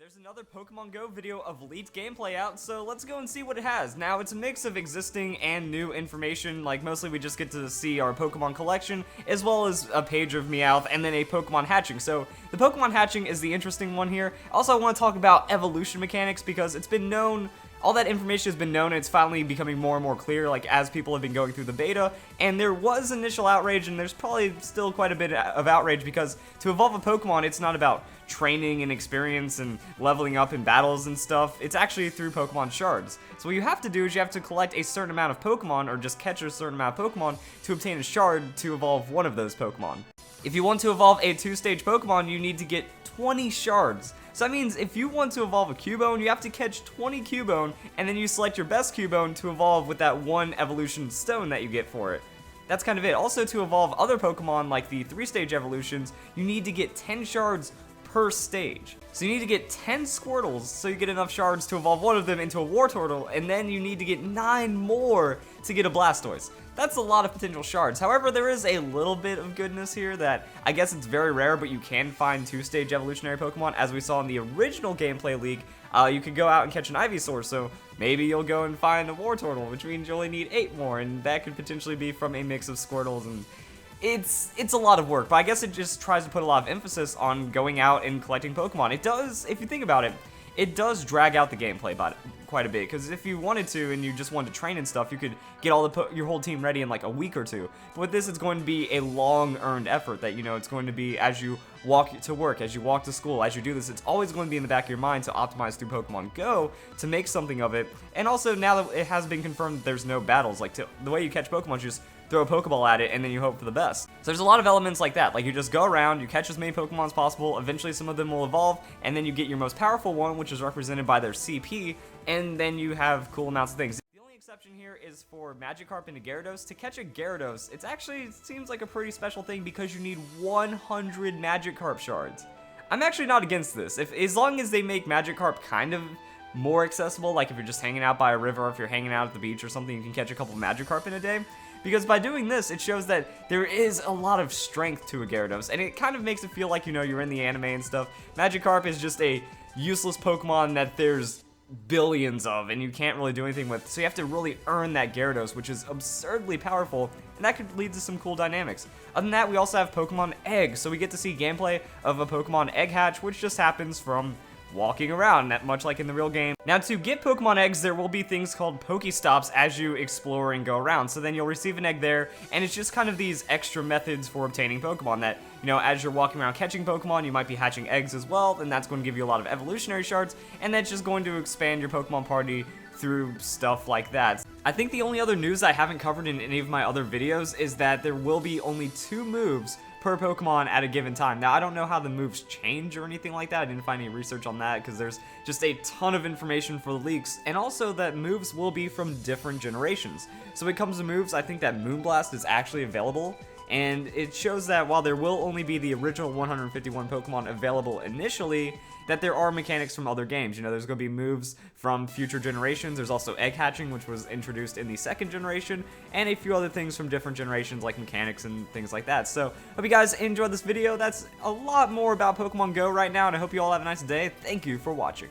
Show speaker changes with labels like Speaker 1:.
Speaker 1: There's another Pokemon Go video of leaked gameplay out, so let's go and see what it has. Now, it's a mix of existing and new information, like mostly we just get to see our Pokemon collection, as well as a page of Meowth, and then a Pokemon hatching. So, the Pokemon hatching is the interesting one here. Also, I want to talk about evolution mechanics, because it's been known, all that information has been known, and it's finally becoming more and more clear, like, as people have been going through the beta, and there was initial outrage, and there's probably still quite a bit of outrage, because to evolve a Pokemon, it's not about training and experience and leveling up in battles and stuff. It's actually through Pokemon Shards. So what you have to do is you have to collect a certain amount of Pokemon, or just catch a certain amount of Pokemon, to obtain a Shard to evolve one of those Pokemon. If you want to evolve a 2-stage Pokemon, you need to get 20 Shards. So that means if you want to evolve a Cubone, you have to catch 20 Cubone, and then you select your best Cubone to evolve with that one evolution stone that you get for it. That's kind of it. Also, to evolve other Pokemon, like the 3-stage evolutions, you need to get 10 Shards per stage. So you need to get 10 Squirtles, so you get enough Shards to evolve one of them into a Wartortle, and then you need to get 9 more to get a Blastoise. That's a lot of potential Shards. However, there is a little bit of goodness here that I guess it's very rare, but you can find 2-stage evolutionary Pokemon, as we saw in the original gameplay leak. You could go out and catch an Ivysaur, so maybe you'll go and find a Wartortle, which means you only need 8 more, and that could potentially be from a mix of Squirtles, and it's a lot of work, but I guess it just tries to put a lot of emphasis on going out and collecting Pokemon. It does, if you think about it, it does drag out the gameplay quite a bit, because if you wanted to and you just wanted to train and stuff, you could get your whole team ready in like a week or two. But with this, it's going to be a long-earned effort that, you know, it's going to be as you walk to work, as you walk to school, as you do this, it's always going to be in the back of your mind to optimize through Pokemon Go to make something of it. And also, now that it has been confirmed that there's no battles, like the way you catch Pokemon is just throw a Pokeball at it, and then you hope for the best. So there's a lot of elements like that. Like, you just go around, you catch as many Pokemon as possible, eventually some of them will evolve, and then you get your most powerful one, which is represented by their CP, and then you have cool amounts of things. The only exception here is for Magikarp and a Gyarados. To catch a Gyarados, it seems like a pretty special thing, because you need 100 Magikarp Shards. I'm actually not against this. As long as they make Magikarp kind of more accessible, like if you're just hanging out by a river, or if you're hanging out at the beach or something, you can catch a couple Magikarp in a day. Because by doing this, it shows that there is a lot of strength to a Gyarados, and it kind of makes it feel like, you know, you're in the anime and stuff. Magikarp is just a useless Pokemon that there's billions of, and you can't really do anything with, so you have to really earn that Gyarados, which is absurdly powerful, and that could lead to some cool dynamics. Other than that, we also have Pokemon Egg, so we get to see gameplay of a Pokemon Egg hatch, which just happens from walking around, much like in the real game. Now, to get Pokemon eggs, there will be things called Pokestops as you explore and go around. So then you'll receive an egg there, and it's just kind of these extra methods for obtaining Pokemon that, you know, as you're walking around catching Pokemon, you might be hatching eggs as well, and that's going to give you a lot of evolutionary shards, and that's just going to expand your Pokemon party through stuff like that. I think the only other news I haven't covered in any of my other videos is that there will be only 2 moves per Pokemon at a given time. Now, I don't know how the moves change or anything like that. I didn't find any research on that, because there's just a ton of information for the leaks, and also that moves will be from different generations. So when it comes to moves, I think that Moonblast is actually available, and it shows that while there will only be the original 151 Pokemon available initially, that there are mechanics from other games. You know, there's going to be moves from future generations. There's also egg hatching, which was introduced in the 2nd generation, and a few other things from different generations, like mechanics and things like that. So, hope you guys enjoyed this video. That's a lot more about Pokemon Go right now, and I hope you all have a nice day. Thank you for watching.